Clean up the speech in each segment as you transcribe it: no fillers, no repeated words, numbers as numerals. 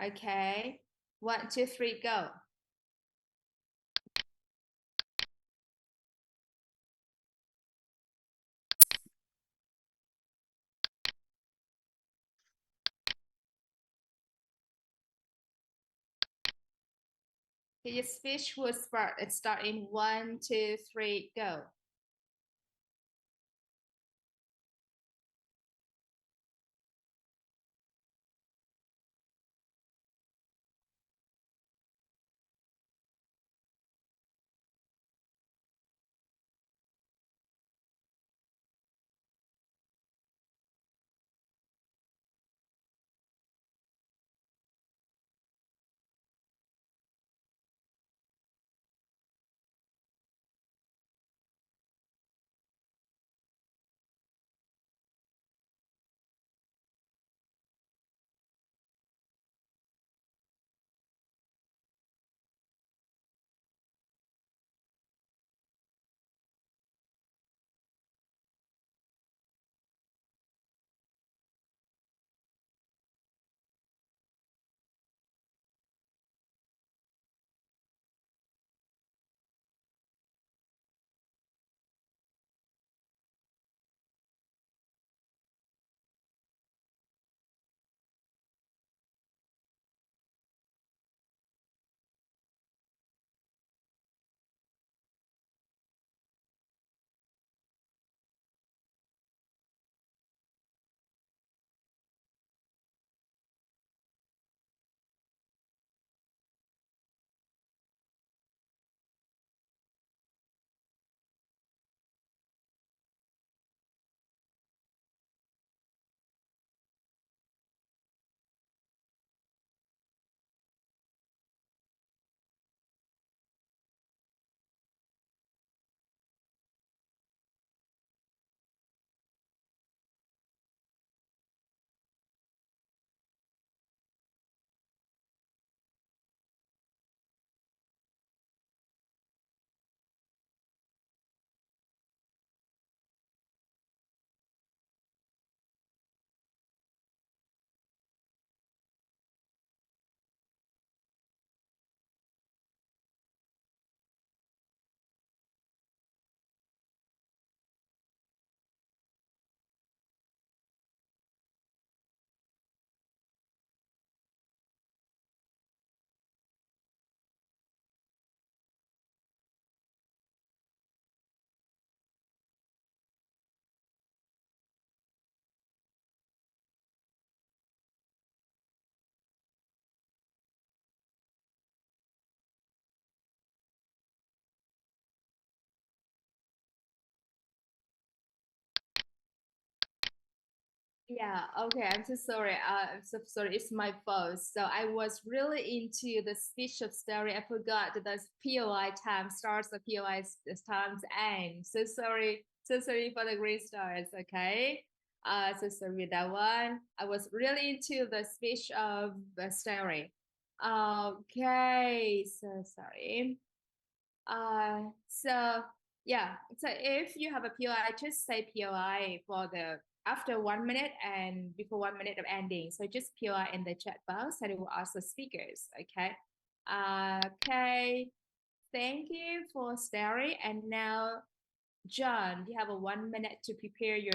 Okay. 1, 2, 3, go. Okay, your speech will start. It start in 1, 2, 3, go. Yeah, okay. I'm so sorry. I'm so sorry. It's my fault. So I was really into the speech of story. I forgot that the POI time starts, the POI times end. So sorry. So sorry for the green stars. Okay. So sorry with that one. I was really into the speech of the story. Okay. So sorry. So yeah, so if you have a POI, just say POI for the after 1 minute and before 1 minute of ending. So just POI in the chat box and it will ask the speakers. Okay. Okay. Thank you for staring. And now, John, you have a 1 minute to prepare your.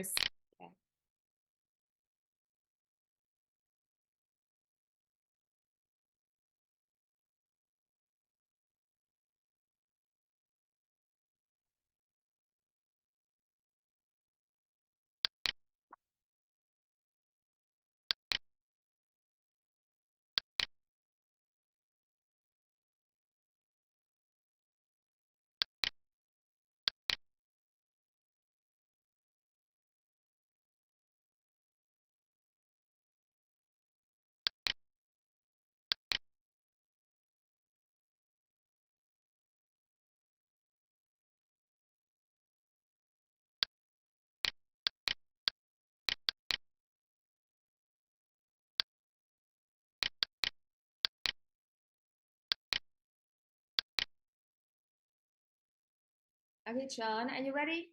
Okay, John, are you ready?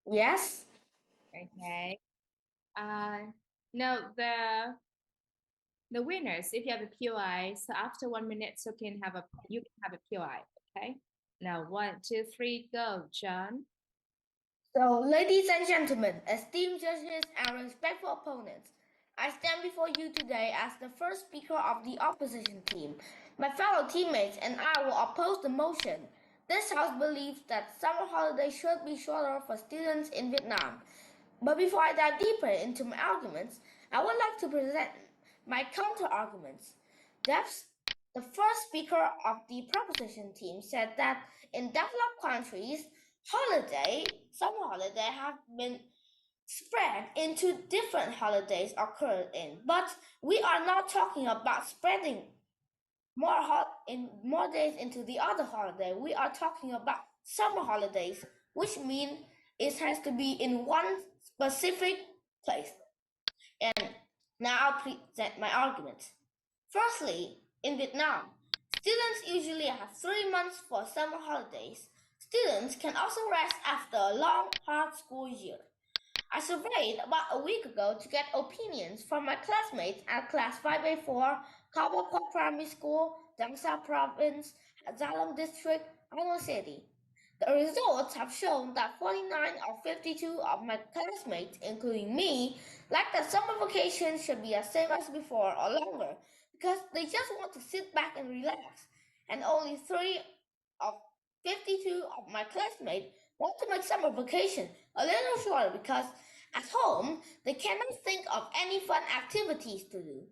Yes. Okay. Uh, no, the the winners. If you have a POI, so after 1 minute, you can have a POI. Okay. Now 1, 2, 3, go, John. So, ladies and gentlemen, esteemed judges and respectful opponents, I stand before you today as the first speaker of the opposition team. My fellow teammates and I will oppose the motion. This House believes that summer holidays should be shorter for students in Vietnam. But before I dive deeper into my arguments, I would like to present my counter-arguments. The first speaker of the proposition team said that in developed countries, summer holiday have been spread into different holidays occurred in. But we are not talking about spreading more days into the other holiday. We are talking about summer holidays, which mean it has to be in one specific place. And now I'll present my argument. Firstly, in Vietnam, students usually have 3 months for summer holidays. Students can also rest after a long, hard school year. I surveyed about a week ago to get opinions from my classmates at Class 5A4, Cao Quoc Primary School, Dang Sa Province, Gia Long District, Hanoi City. The results have shown that 49 or 52 of my classmates, including me, like that summer vacation should be the same as before or longer because they just want to sit back and relax. And only 3 of 52 of my classmates want to make summer vacation a little shorter because at home they cannot think of any fun activities to do.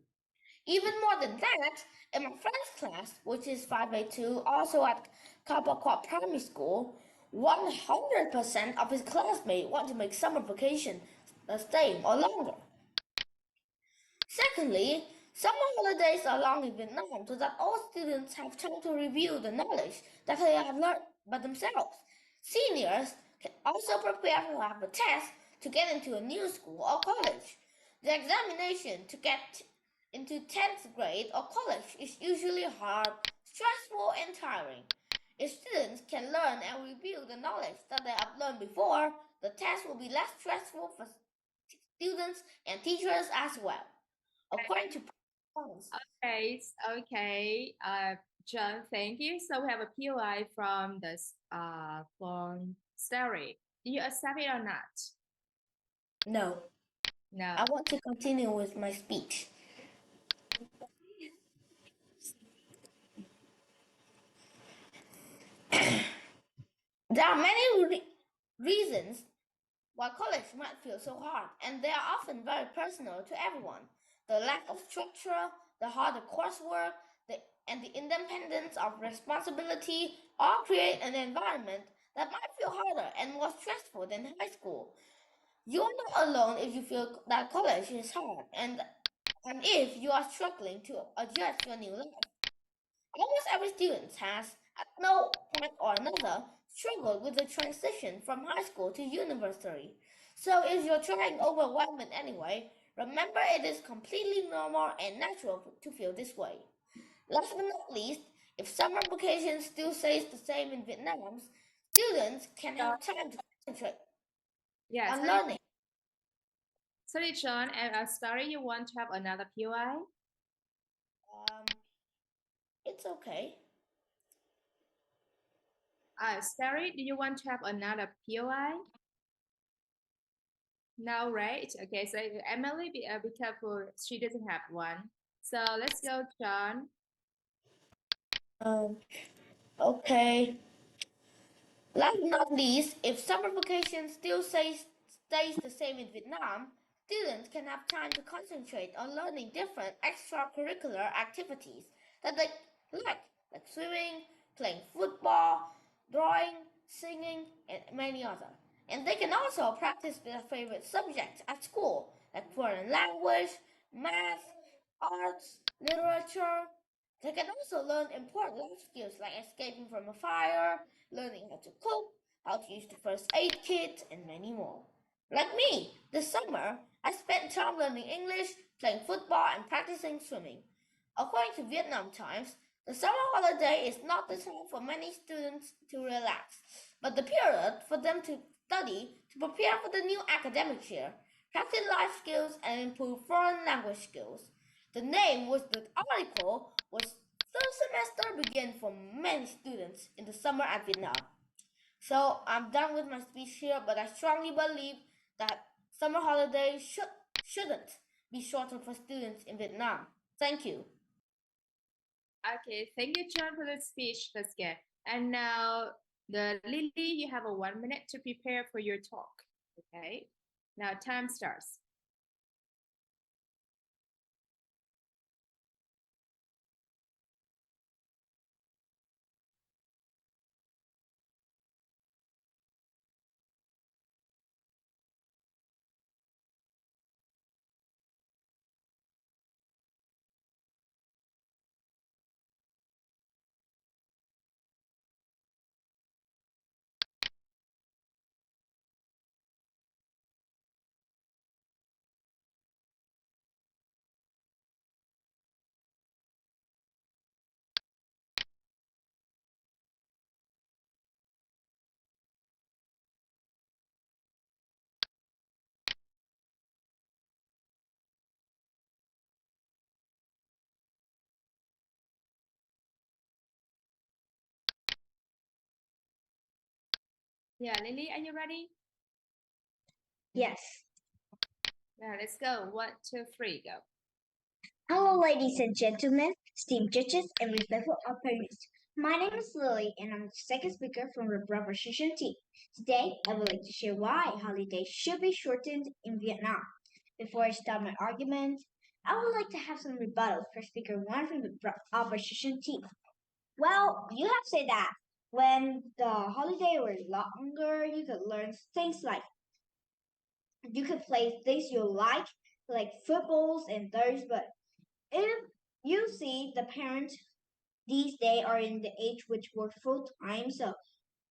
Even more than that, in my friend's class, which is 5A2, also at Cao Quoc Primary School, 100% of his classmates want to make summer vacation the same or longer. Secondly, summer holidays are long in Vietnam so that all students have time to review the knowledge that they have learned by themselves. Seniors can also prepare to have a test to get into a new school or college. The examination to get into 10th grade or college is usually hard, stressful, and tiring. If students can learn and review the knowledge that they have learned before, the test will be less stressful for students and teachers as well. According to Okay. John, thank you. So we have a POI from from Starry. Do you accept it or not? No. No. I want to continue with my speech. There are many reasons why college might feel so hard, and they are often very personal to everyone. The lack of structure, the harder coursework, and the independence of responsibility all create an environment that might feel harder and more stressful than high school. You are not alone if you feel that college is hard and if you are struggling to adjust your new life. Almost every student has, at no point or another, struggled with the transition from high school to university. So if you're trying overwhelmed anyway, remember it is completely normal and natural to feel this way. Last but not least, if summer vacation still stays the same in Vietnam, students can have time to concentrate on learning. Sorry, John, and Starry, you want to have another POI? It's okay. Starry, do you want to have another POI? No, right? Okay, so Emily, be careful. She doesn't have one. So let's go, John. Okay. Last but not least, if summer vacation still stays the same in Vietnam, students can have time to concentrate on learning different extracurricular activities that they like swimming, playing football, drawing, singing, and many others. And they can also practice their favorite subjects at school, like foreign language, math, arts, literature. They can also learn important life skills like escaping from a fire, learning how to cook, how to use the first aid kit, and many more. Like me, this summer, I spent time learning English, playing football, and practicing swimming. According to Vietnam Times, the summer holiday is not the time for many students to relax, but the period for them to study to prepare for the new academic year, practice life skills, and improve foreign language skills. The name with the article was "The semester began for many students in the summer at Vietnam." So I'm done with my speech here, but I strongly believe that summer holidays shouldn't be shortened for students in Vietnam. Thank you. Okay, thank you, John, for the speech. That's good. And now, the Lily, you have a 1 minute to prepare for your talk. Okay, now time starts. Yeah, Lily, are you ready? Yes. Yeah, let's go. 1, 2, 3, go. Hello, ladies and gentlemen, esteemed judges, and respectful opponents. My name is Lily, and I'm the second speaker from the proposition team. Today, I would like to share why holidays should be shortened in Vietnam. Before I start my argument, I would like to have some rebuttal for Speaker 1 from the opposition team. Well, you have said that when the holiday was longer, you could learn things you could play things you like footballs and those, but if you see the parents these days are in the age which work full time, so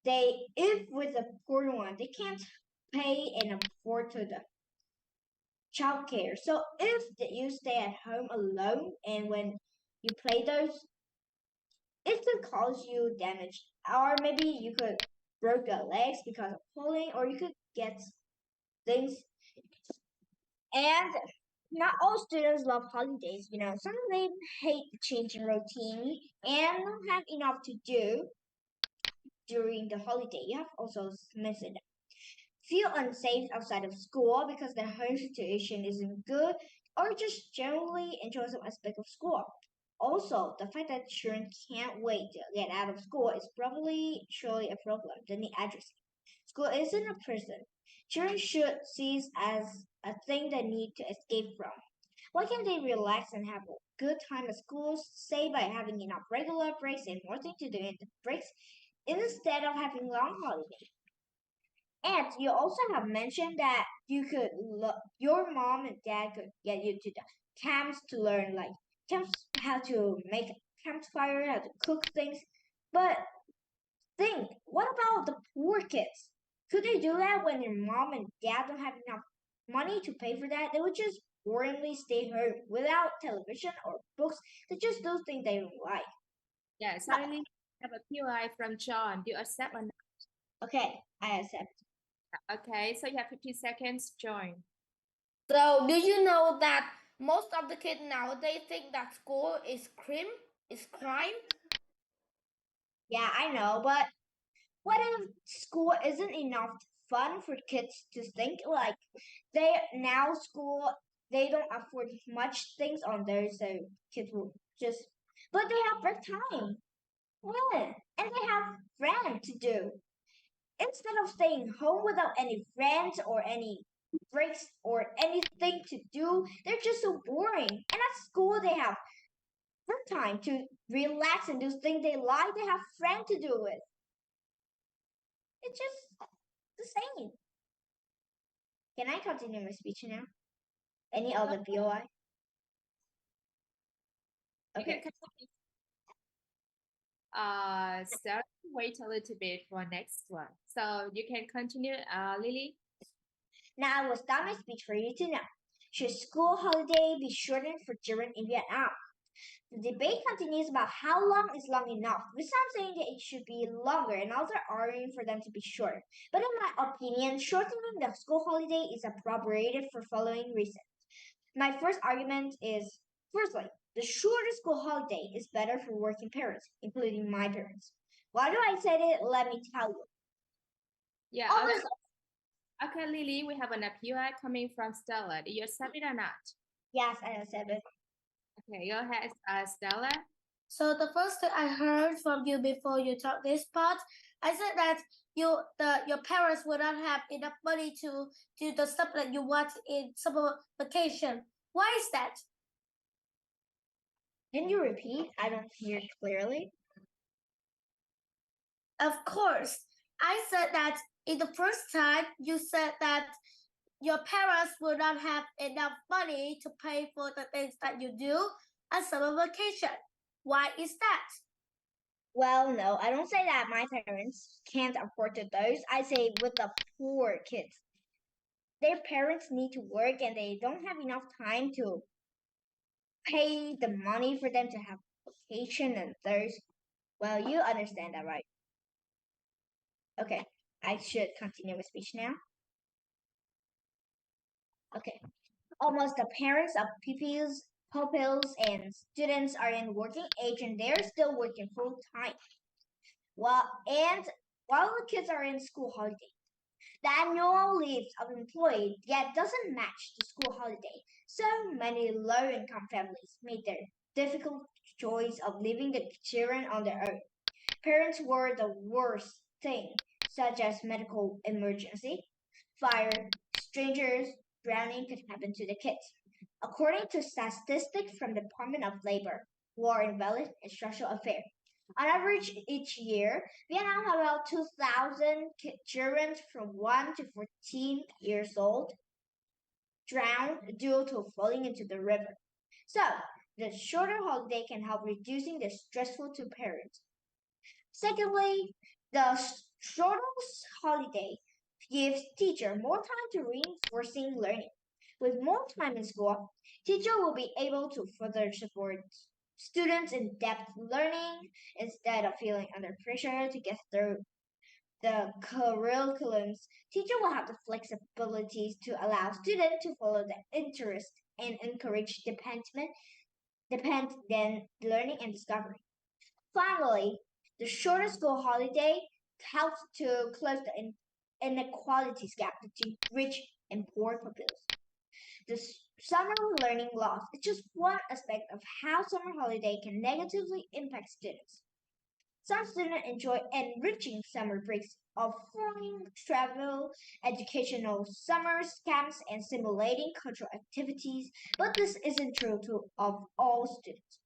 if with a poor one, they can't pay and afford to the childcare. So if you stay at home alone and when you play those, it could cause you damage, or maybe you could break your legs because of pulling, or you could get things. And not all students love holidays, some of them hate the changing routine and don't have enough to do during the holiday. You have also mentioned feel unsafe outside of school because their home situation isn't good or just generally enjoy some aspect of school. Also, the fact that children can't wait to get out of school is probably surely a problem that need addressing. School isn't a prison. Children should see it as a thing they need to escape from. Why can't they relax and have a good time at school, say by having enough regular breaks and more things to do in the breaks instead of having long holidays? And you also have mentioned that your mom and dad could get you to the camps to learn camps how to make a campfire, how to cook things. But think, what about the poor kids? Could they do that when their mom and dad don't have enough money to pay for that? They would just boringly stay home without television or books. They just do things they don't like. Yeah, suddenly have a POI from John. Do you accept or not? Okay, I accept. Okay, so you have 50 seconds. Join. So, do you know that most of the kids nowadays think that school is crime? Yeah, I know, but what if school isn't enough fun for kids to think like they don't afford much things on there, so kids will just but they have break time. Yeah, and they have friends to do. Instead of staying home without any friends or any breaks or anything to do, they're just so boring. And at school they have break time to relax and do things they like. They have friends to do it. It's just the same. Can I continue my speech now? Any other POI? You can Okay. continue. Sarah, wait a little bit for next one. So you can continue, Lily. Now I will start my speech for you to know. Should school holiday be shortened for children in Vietnam? The debate continues about how long is long enough, with some saying that it should be longer and others arguing for them to be shorter. But in my opinion, shortening the school holiday is appropriate for following reasons. My first argument is Firstly, the shorter school holiday is better for working parents, including my parents. Why do I say it? Let me tell you. Yeah, Almost, okay, Lily, we have an appeal coming from Stella. Do you accept it or not? yes, I said it. Okay, go ahead, Stella. So the first thing I heard from you before you talk this part, I said that your parents would not have enough money to do the stuff that you want in summer vacation. Why is that? Can you repeat? I don't hear clearly. Of course, I said that in the first time you said that your parents will not have enough money to pay for the things that you do on summer vacation. Why is that? Well, no, I don't say that my parents can't afford to those. I say with the poor kids. Their parents need to work and they don't have enough time to pay the money for them to have vacation and those. Well, you understand that, right? Okay, I should continue with speech now. Okay. Almost the parents of pupils, and students are in working age and they're still working full time. While the kids are in school holiday, the annual leaves of employee yet doesn't match the school holiday. So many low-income families made their difficult choice of leaving the children on their own. Parents were the worst thing, such as medical emergency, fire, strangers, drowning could happen to the kids. According to statistics from the Department of Labor, War Invalid and Social Affairs, on average each year, Vietnam has about 2,000 children from 1 to 14 years old drowned due to falling into the river. So, the shorter holiday can help reducing the stressful to parents. Secondly, the shorter holiday gives teacher more time to reinforcing learning. With more time in school, teacher will be able to further support students in depth learning instead of feeling under pressure to get through the curriculums. Teacher will have the flexibility to allow students to follow their interest and encourage dependent learning and discovery. Finally, the shorter school holiday helps to close the inequalities gap between rich and poor populations. The summer learning loss is just one aspect of how summer holiday can negatively impact students. Some students enjoy enriching summer breaks, offering travel, educational summer camps, and simulating cultural activities, but this isn't true of all students.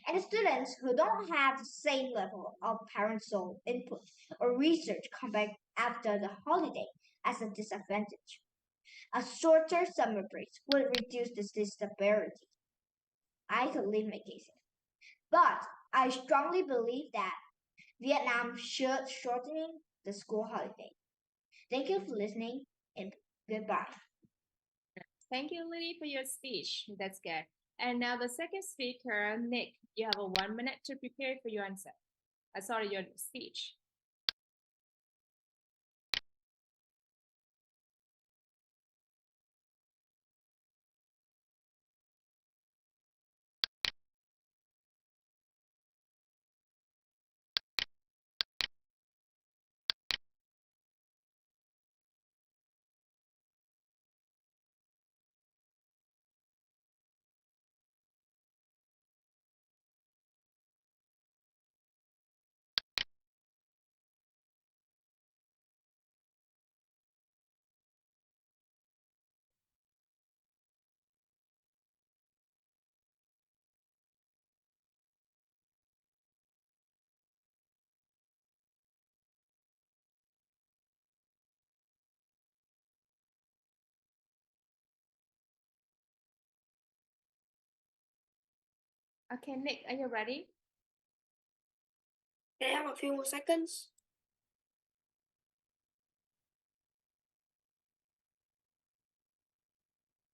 And the students who don't have the same level of parental input or research come back after the holiday as a disadvantage. A shorter summer break would reduce this disparity. I could leave my case here. But I strongly believe that Vietnam should shortening the school holiday. Thank you for listening and goodbye. Thank you, Lily, for your speech. That's good. And now the second speaker, Nick, you have a 1 minute to prepare for your answer. Sorry, your speech. Okay, Nick, are you ready? Can I have a few more seconds?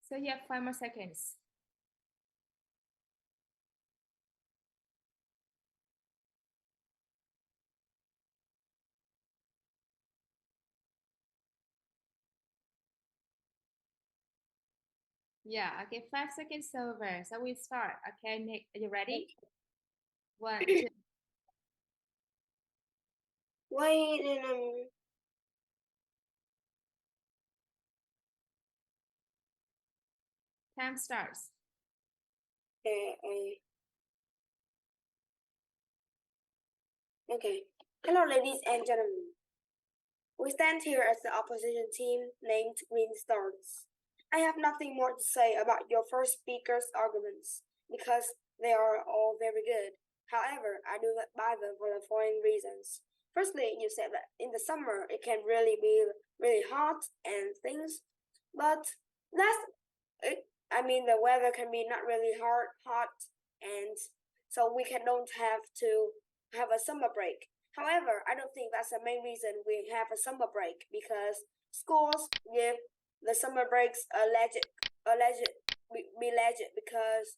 So you have 5 more seconds. Yeah, okay, 5 seconds over. So we start. Okay, Nick, are you ready? 1, 2, Wait, time starts. okay. Hello, ladies and gentlemen. We stand here as the opposition team named Green Stars. I have nothing more to say about your first speaker's arguments because they are all very good. However, I do not buy them for the following reasons. Firstly, you said that in the summer it can really be really hot and things, but that's it. I mean, the weather can be not really hot, and so we don't have to have a summer break. However, I don't think that's the main reason we have a summer break because schools give the summer breaks be legit because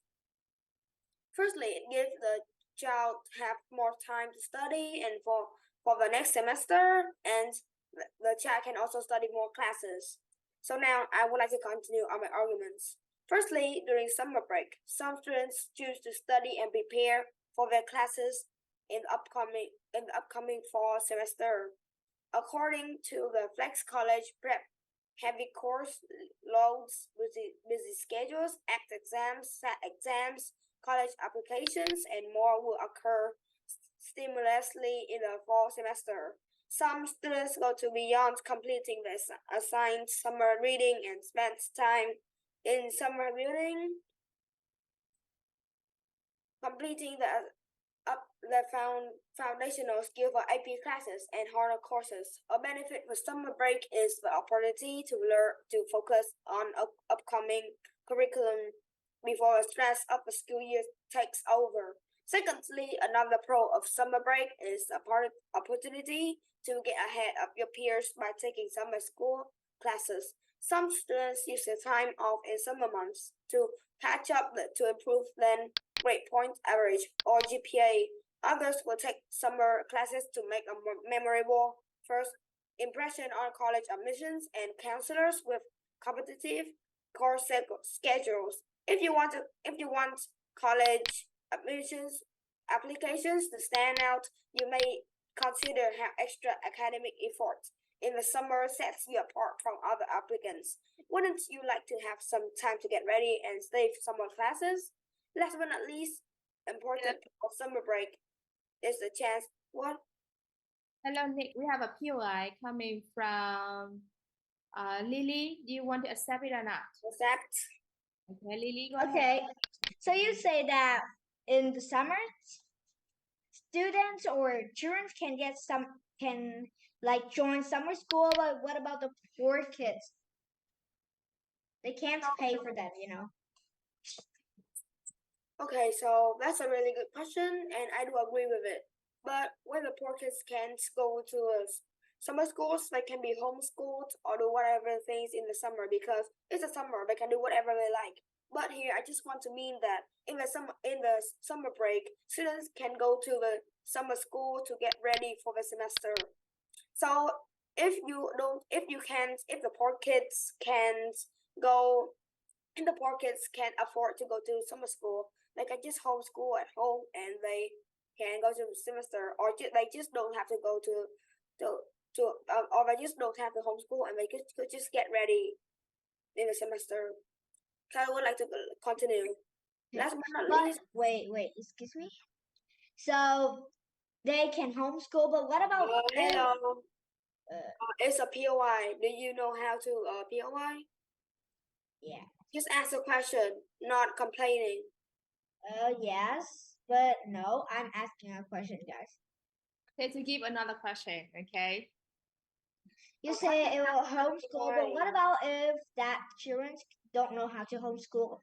firstly it gives the child have more time to study and for the next semester and the child can also study more classes. So now I would like to continue on my arguments. Firstly, during summer break, some students choose to study and prepare for their classes in the upcoming fall semester. According to the Flex College Prep, heavy course loads, busy schedules, ACT exams, SAT exams, college applications, and more will occur stimulously in the fall semester. Some students go to beyond completing the assigned summer reading and spend time in summer reading, completing the foundational skill for AP classes and harder courses. A benefit with summer break is the opportunity to learn to focus on upcoming curriculum before the stress of the school year takes over. Secondly, another pro of summer break is the opportunity to get ahead of your peers by taking summer school classes. Some students use their time off in summer months to catch up to improve then grade point average or GPA. Others will take summer classes to make a more memorable first impression on college admissions and counselors with competitive course schedules. If you want college admissions applications to stand out, you may consider how extra academic effort in the summer sets you apart from other applicants. Wouldn't you like to have some time to get ready and save summer classes? Last but not least, important of summer break is the chance. What? Hello, Nick. We have a POI coming from Lily. Do you want to accept it or not? Accept. Okay, Lily, go ahead. Okay, so you say that in the summer, students or children can like join summer school, but what about the poor kids? They can't pay for that, you know. Okay, so that's a really good question, and I do agree with it. But when the poor kids can't go to summer schools, they can be homeschooled or do whatever things in the summer because it's a summer. They can do whatever they like. But here, I just want to mean that in the summer break, students can go to the summer school to get ready for the semester. So if you don't, if the poor kids can't go and the poor kids can't afford to go to summer school, they can just homeschool at home and they can go to the semester, or they just don't have to go to or they just don't have to homeschool and they could just get ready in the semester. So I would like to continue. Last but not But least, wait, excuse me. So they can homeschool, but what about hello, uh, it's a POI. Do you know how to POI? yeah. Just ask a question, not complaining. Yes, but no, I'm asking a question, guys. Okay, to give another question, okay? You say it will homeschool, but what about if that children don't know how to homeschool?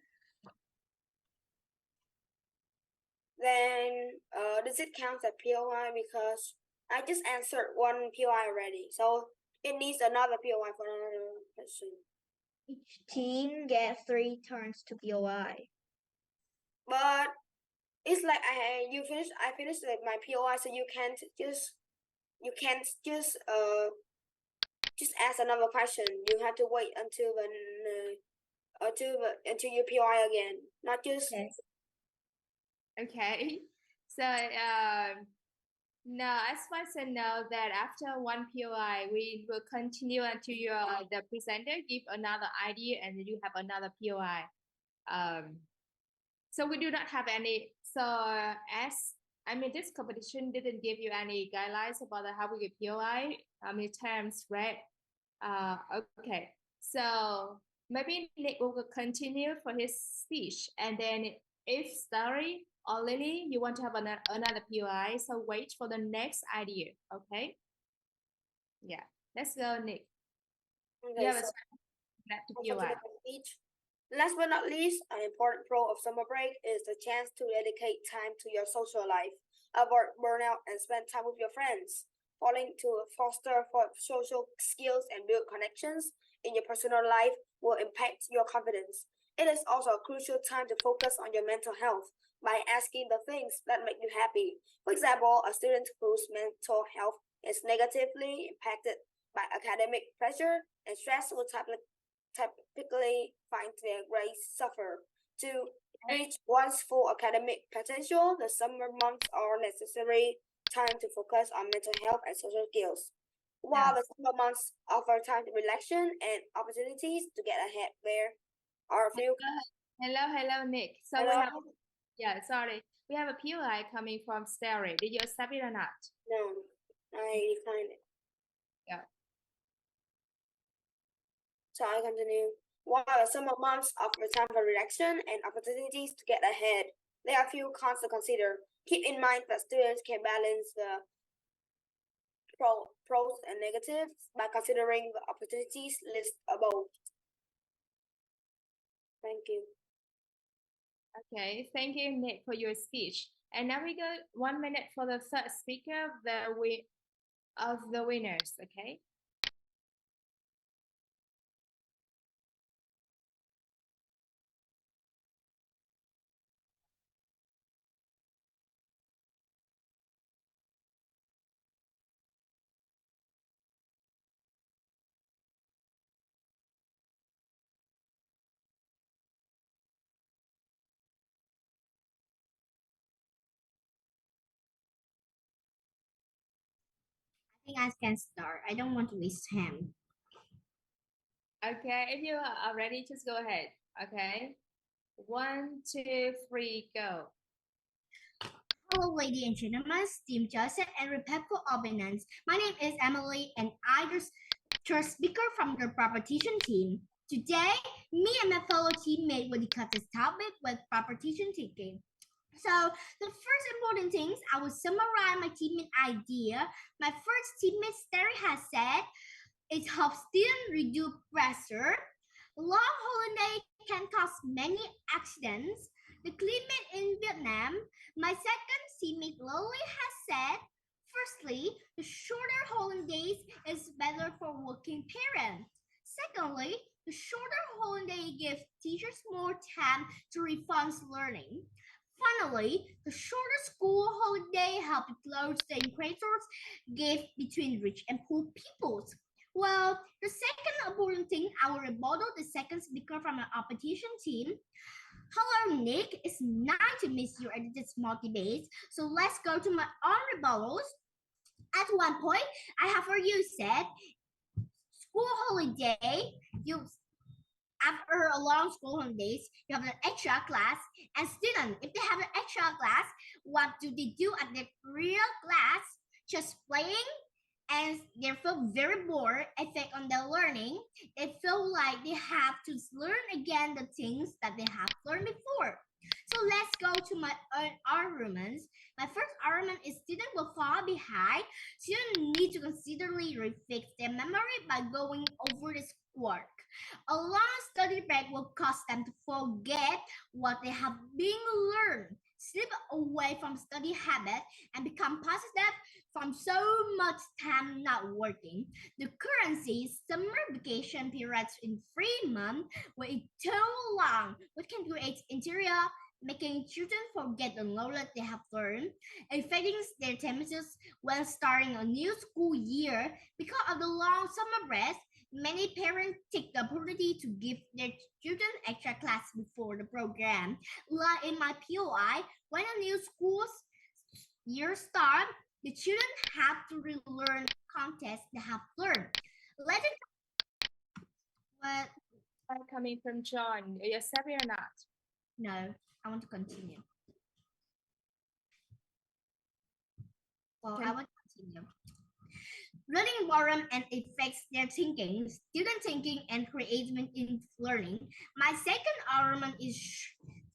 Then does it count as POI? Because I just answered one POI already, so it needs another POI for another question. Each team gets 3 turns to POI. But it's like I finished my POI, so you can't just ask another question. You have to wait until to your POI again, not just Yes. Okay. So no, as far as I know that after one POI, we will continue until the presenter give another idea and you have another POI. So we do not have any. So this competition didn't give you any guidelines about how we get POI, how many times, right? Okay. So maybe Nick will continue for his speech, and then if Starry or Lily, you want to have another POI, so wait for the next idea. Okay. Yeah. Let's go, Nick. okay, You have so back to I'll continue POI. my speech. Last but not least, an important pro of summer break is the chance to dedicate time to your social life, avoid burnout, and spend time with your friends. Falling to foster for social skills and build connections in your personal life will impact your confidence. It is also a crucial time to focus on your mental health by asking the things that make you happy. For example, a student whose mental health is negatively impacted by academic pressure and stress will typically find their grades suffer. To reach one's full academic potential, the summer months are necessary time to focus on mental health and social skills. While the summer months offer time to relaxation and opportunities to get ahead, there are a few. Hello, Nick. So we have, sorry. We have a POI coming from Starry. Did you accept it or not? No, I declined it. Yeah. So I continue. While the summer months offer time for relaxation and opportunities to get ahead, there are a few cons to consider. Keep in mind that students can balance the pros and negatives by considering the opportunities listed above. Thank you. Okay, thank you, Nick, for your speech. And now we go 1 minute for the third speaker of the winners. Okay. I think I can start. I don't want to waste time. Okay, if you are ready, just go ahead. Okay. 1, 2, 3, go. Hello, ladies and gentlemen, Steam Joseph and respectful audience. My name is Emily, and I just speaker from the proposition team. Today, me and my fellow teammate will discuss this topic with proposition thinking. So the first important things, I will summarize my teammate idea. My first teammate Terry has said, it helps students reduce pressure. Long holiday can cause many accidents. The climate in Vietnam. My second teammate Lily has said, firstly, the shorter holidays is better for working parents. Secondly, the shorter holiday gives teachers more time to refine learning. Finally, the shorter school holiday helps close the equators gap between rich and poor peoples. Well, the second important thing, I will rebuttal the second speaker from our opposition team. Hello, Nick. It's nice to miss you at this small debate. So let's go to my own rebuttals. At one point, I have heard you said, school holiday, after a long school holidays, you have an extra class, and students, if they have an extra class, what do they do at the real class? Just playing, and they feel very bored, effect on their learning. They feel like they have to learn again the things that they have learned before. So let's go to my own arguments. My first argument is students will fall behind. Students need to considerably refix their memory by going over this work. A long study break will cause them to forget what they have been learned, slip away from study habits, and become positive from so much time not working. The currency summer vacation periods in 3 months were too long, which can create interior, making children forget the knowledge they have learned, affecting their temperatures when starting a new school year. Because of the long summer break, Many parents take the opportunity to give their children extra class before the program. Like in my POI, when a new school year starts, the children have to relearn concepts they have learned. Let it but Coming from John. Are you accept it or not? no, I want to continue. Well, I want to continue. Learning environment and affects their thinking, student thinking, and creativity in learning. My second argument is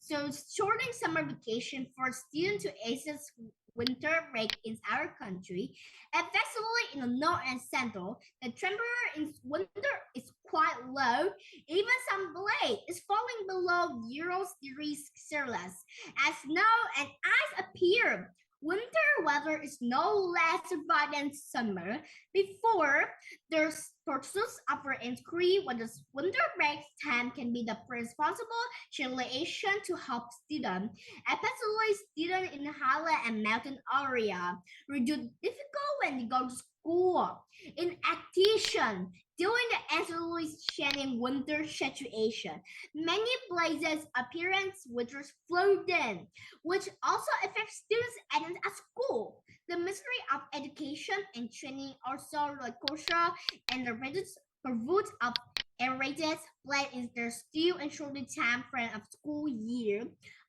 shortening summer vacation for students to access winter break in our country, especially in the north and central. The temperature in winter is quite low. Even some blade is falling below 0 degrees Celsius. As snow and ice appear, winter weather is no less dry than summer. Before, there's pursuits of inquiry when the winter break time can be the responsible situation to help students, especially students in highland and mountain area, reduce difficult when they go to school. In addition, during the absolutely changing winter situation, many places appearance winters flooding, which also affects students' attendance at school. The Ministry of Education and Training also the culture and the pursuit of areas planned in their still and shorter time frame of school year.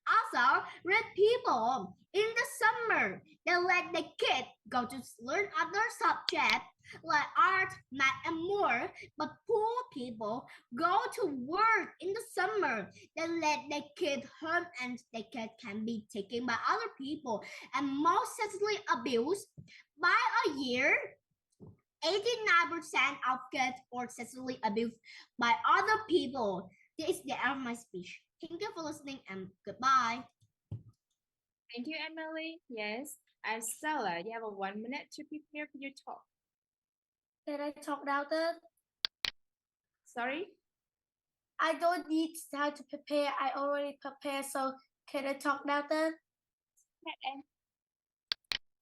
Also, when people in the summer they let the kids go to learn other subjects like art, math, and more. But poor people go to work in the summer. They let their kids home and their kids can be taken by other people and most sexually abused. By a year, 89% of kids are sexually abused by other people. This is the end of my speech. Thank you for listening and goodbye. Thank you, Emily. Yes. And Stella, you have 1 minute to prepare for your talk. Can I talk now then? Sorry? I don't need time to prepare. I already prepared. So can I talk now then?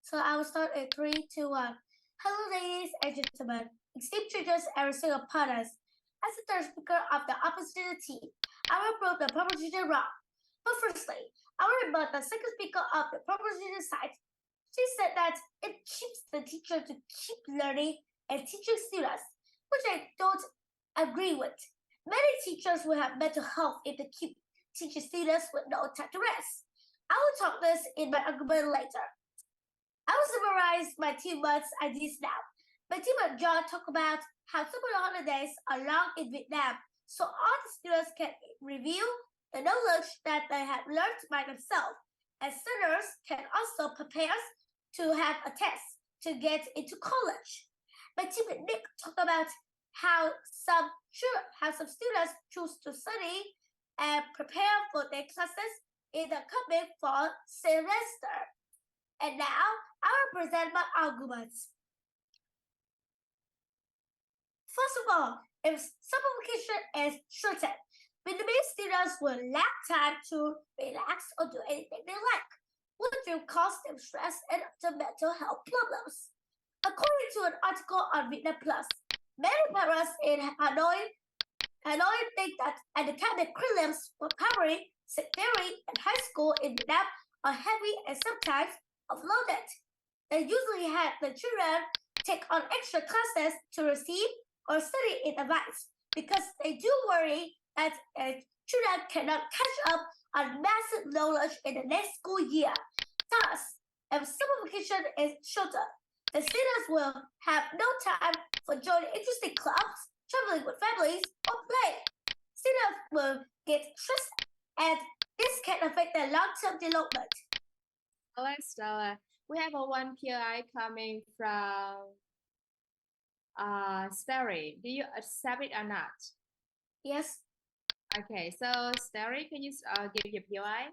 So I will start in 3, 2, 1. Hello, ladies and gentlemen. Esteemed judges and receiving partners. As the third speaker of the opposition team, I will prove the proposition wrong. But firstly, I will rebut the second speaker of the proposition side. She said that it keeps the teacher to keep learning and teaching students, which I don't agree with. Many teachers will have mental health if they keep teaching students with no time to rest. I will talk this in my argument later. I will summarize my 2 months ideas now. My team and John talk about how summer holidays are long in Vietnam, so all the students can review the knowledge that they have learned by themselves, and students can also prepare to have a test to get into college. My team and Nick talk about how some students choose to study and prepare for their classes in the coming fall semester. And now I will present my arguments. First of all, if summer vacation is shortened, Vietnamese students will lack time to relax or do anything they like, which will cause them stress and other mental health problems. According to an article on Vietnam Plus, many parents in Hanoi think that academic curriculums for primary, secondary, and high school in Vietnam are heavy and sometimes offloaded. They usually have the children take on extra classes to receive or study in advance because they do worry that children cannot catch up on massive knowledge in the next school year. Thus, if summer vacation is shorter, the students will have no time for joining interesting clubs, traveling with families, or play. Students will get stressed, and this can affect their long-term development. Stella, we have a 1 PI coming from Starry. Do you accept it or not? Yes. Okay, so Starry, can you give your PI?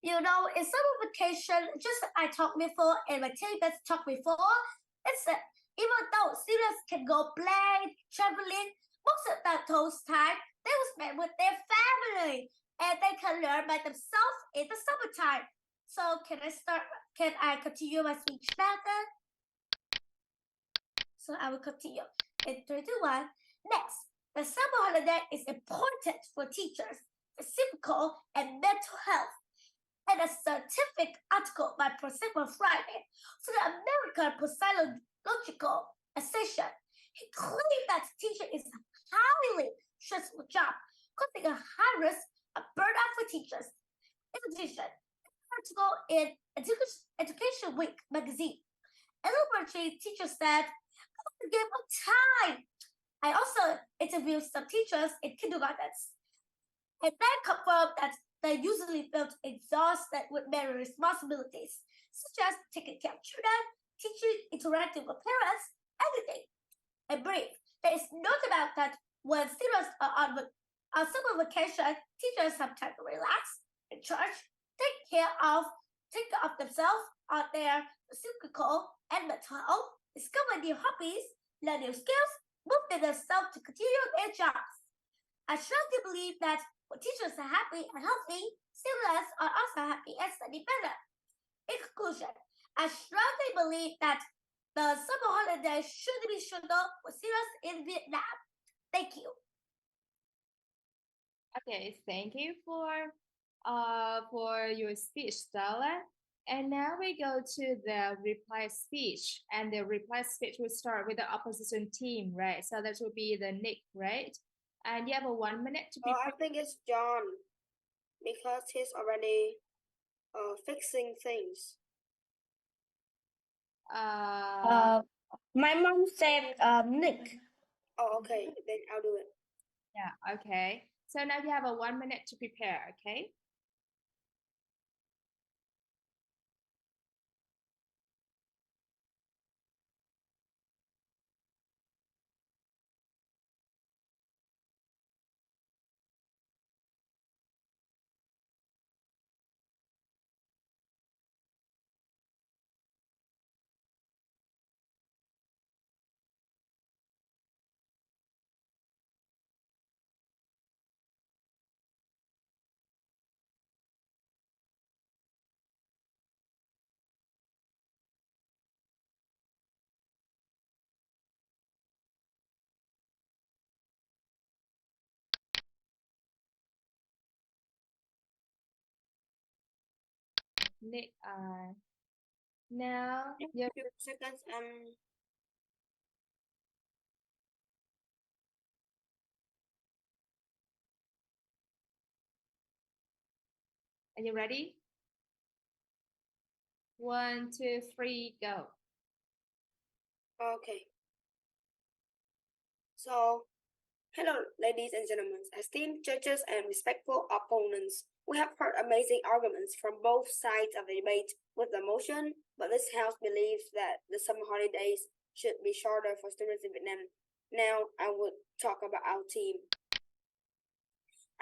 You know, in summer vacation, just like I talked before and my teammates talked before, it's that even though students can go play, traveling, most of those time they will spend with their family and they can learn by themselves in the summertime. So can I continue my speech now then? So I will continue. In 3, 2, 1. Next, the summer holiday is important for teachers, physical and mental health. And a scientific article by Professor Friday from the American Psychological Association, he claimed that teaching is a highly stressful job, causing a high risk of burnout for teachers. In addition, an article in Education Week magazine, elementary teachers said, "I want to give up time." I also interviewed some teachers in kindergartens, and they confirmed that they usually felt exhausted with many responsibilities, such as taking care of children, teaching, interacting with parents, everything. In brief, there is no doubt that when students are on summer vacation, teachers have time to relax, recharge, take care of themselves on their physical and mental health, discover new hobbies, learn new skills, motivate themselves to continue their jobs. I strongly believe that when teachers are happy and healthy, students are also happy and study better. In conclusion, I strongly believe that the summer holiday should be shorter for students in Vietnam. Thank you. Okay, thank you for your speech, Stella. And now we go to the reply speech, and the reply speech will start with the opposition team, right? So that will be the Nick, right? And you have a 1 minute to be. I think it's John because he's already fixing things. My mom said Nick. Oh, okay, then I'll do it. Yeah, okay. So now you have a 1 minute to prepare, okay? Nick, now you have Few seconds. Are you ready? 1, 2, 3, go. Okay. So, hello, ladies and gentlemen, esteemed judges and respectful opponents. We have heard amazing arguments from both sides of the debate with the motion, but this house believes that the summer holidays should be shorter for students in Vietnam. Now, I would talk about our team.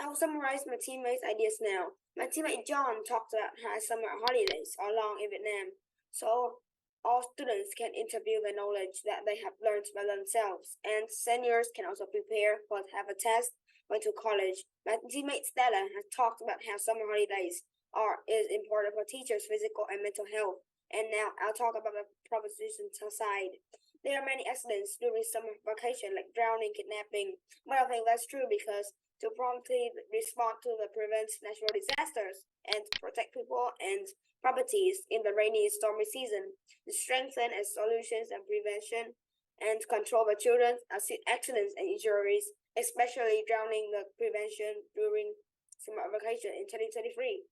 I will summarize my teammates' ideas now. My teammate John talked about how summer holidays are long in Vietnam, so all students can interview the knowledge that they have learned by themselves, and seniors can also prepare for have a test when to college. My teammate Stella has talked about how summer holidays is important for teachers' physical and mental health. And now I'll talk about the proposition side. There are many accidents during summer vacation, like drowning, kidnapping. But I think that's true because to promptly respond to the prevent natural disasters and protect people and properties in the rainy stormy season, to strengthen its solutions and prevention and control the children's accidents and injuries, especially drowning the prevention during summer vacation in 2023.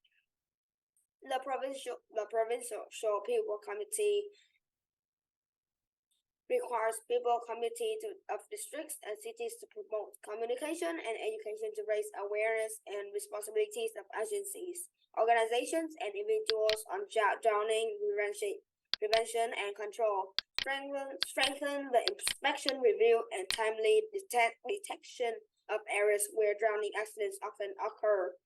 The provincial people committee requires people committee of districts and cities to promote communication and education to raise awareness and responsibilities of agencies, organizations, and individuals on drowning prevention and control. Strengthen the inspection, review, and timely detection of areas where drowning accidents often occur.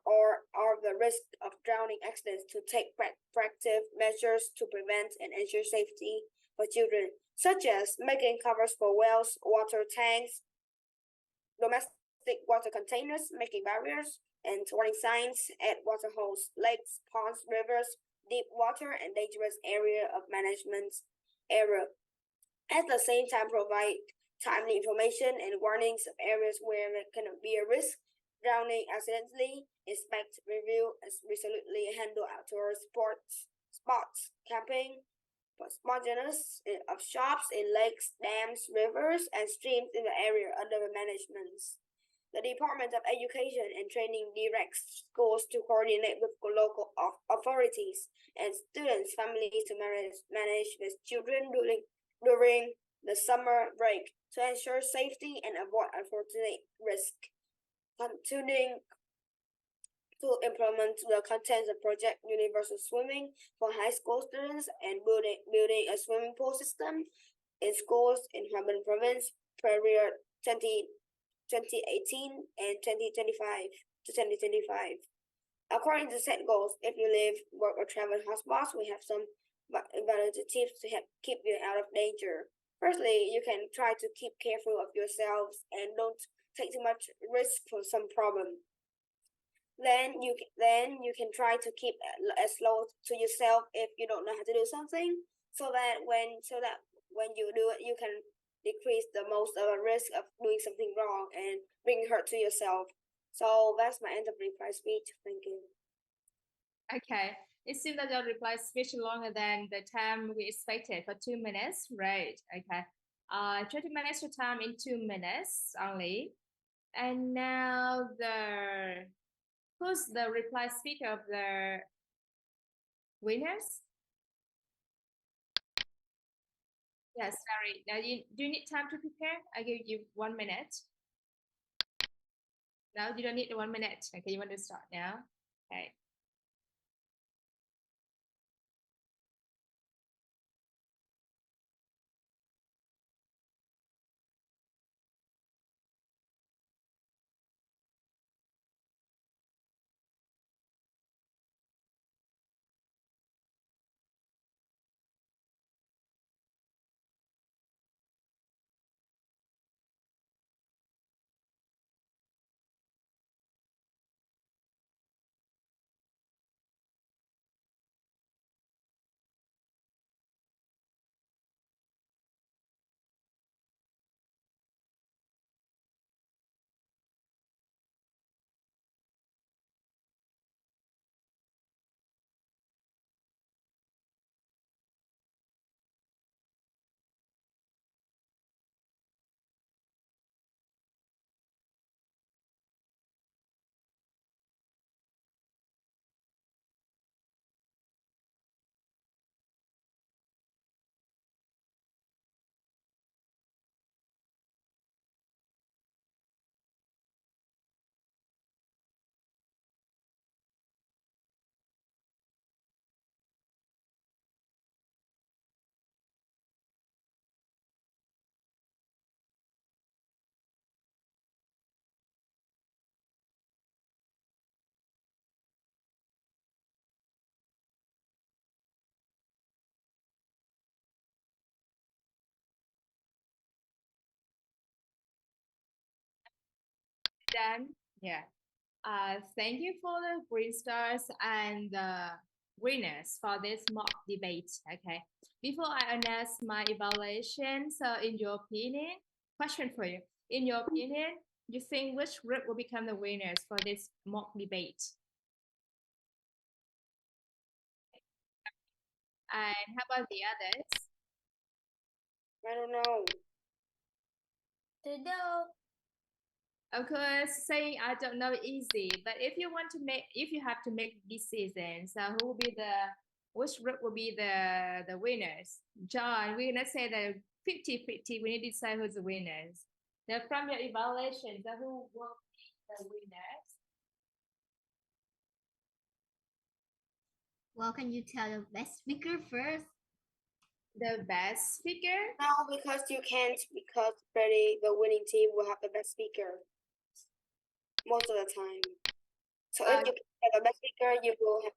or the risk of drowning accidents to take proactive measures to prevent and ensure safety for children, such as making covers for wells, water tanks, domestic water containers, making barriers and warning signs at water holes, lakes, ponds, rivers, deep water, and dangerous area of management area. At the same time, provide timely information and warnings of areas where there can be a risk drowning accidentally, inspect, review, and resolutely handle outdoor spots, camping, spontaneous of shops in lakes, dams, rivers, and streams in the area under the management. The Department of Education and Training directs schools to coordinate with local authorities and students' families to manage with children during the summer break to ensure safety and avoid unfortunate risk. Continuing to implement the contents of Project Universal Swimming for high school students and building a swimming pool system in schools in Harbin Province period 2018 and 2025 to 2025. According to set goals, if you live, work, or travel in hotspots, we have some valuable tips to help keep you out of danger. Firstly, you can try to keep careful of yourselves and don't take too much risk for some problem. Then you can try to keep as low to yourself if you don't know how to do something, so that when you do it, you can decrease the most of the risk of doing something wrong and bring hurt to yourself. So that's my end of reply speech. Thank you. Okay. It seems that your reply speech longer than the time we expected for 2 minutes, right? Okay. Try to manage the time in 2 minutes only. And now who's the reply speaker of the winners? Yes, sorry. Now do you need time to prepare? I give you 1 minute. No, you don't need 1 minute. Okay, you want to start now? Okay. Done. Yeah. Thank you for the green stars and the winners for this mock debate. Okay. Before I announce my evaluation, so in your opinion, question for you. In your opinion, you think which group will become the winners for this mock debate? And how about the others? I don't know. Of course, saying I don't know easy, but if you have to make decisions, so who will be which group will be the winners? John, we're gonna say that 50-50. We need to decide who's the winners. Now, from your evaluation, so who will be the winners? Well, can you tell the best speaker first? The best speaker? No, because you can't, because the winning team will have the best speaker most of the time. So if you get the best speaker, you will have.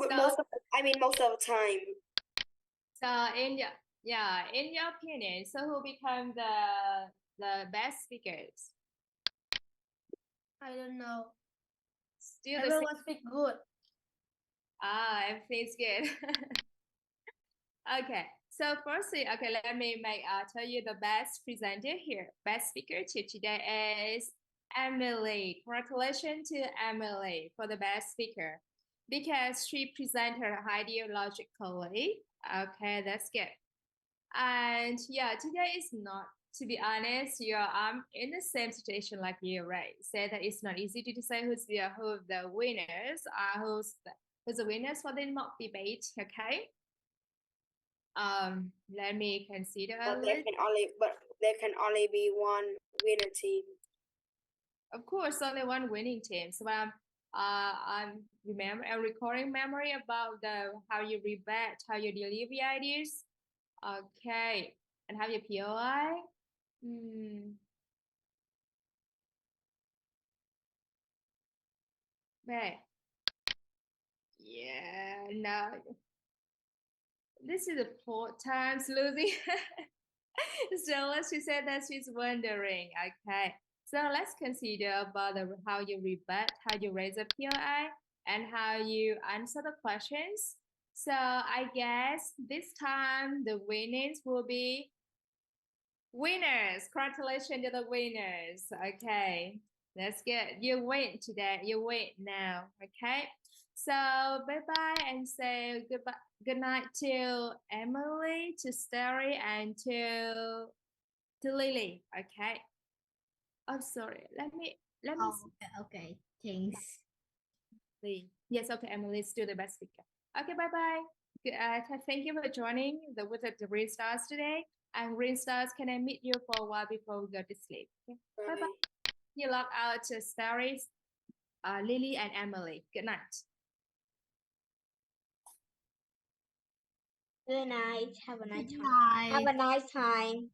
Most of the time. So in your opinion, so who become the best speakers? I don't know. Still the same. Everyone speak good. Everything's good. Okay. So firstly, okay, let me tell you the best presenter here. Best speaker today is Emily. Congratulations to Emily for the best speaker because she presented ideologically. Okay, that's good. And yeah, today is not, to be honest, I'm in the same situation like you, right? Say that it's not easy to decide who the winners are, who's the winners for the mock debate. Okay. Let me consider a But list. there can only be one winner team. Of course, only one winning team. So I'm recording memory about how you rebut, how you deliver ideas. Okay, and how you POI. Right. Yeah, no. This is the fourth time losing. So she said that she's wondering. Okay. So let's consider about how you rebut, how you raise a POI, and how you answer the questions. So I guess this time the winners will be winners. Congratulations to the winners. Okay, that's good. You win today. You win now. Okay. So bye bye and say goodbye. Good night to Emily, to Starry, and to Lily. Okay. Oh, sorry. Let me. Oh, okay. Thanks. See. Yes. Okay. Emily is still the best speaker. Okay. Bye bye. Thank you for joining with the Green Stars today. And Green Stars, can I meet you for a while before we go to sleep? Okay. Bye bye. You log out to Starry's, Lily, and Emily. Good night. Good night. Have a nice Good time. Have night. a nice time.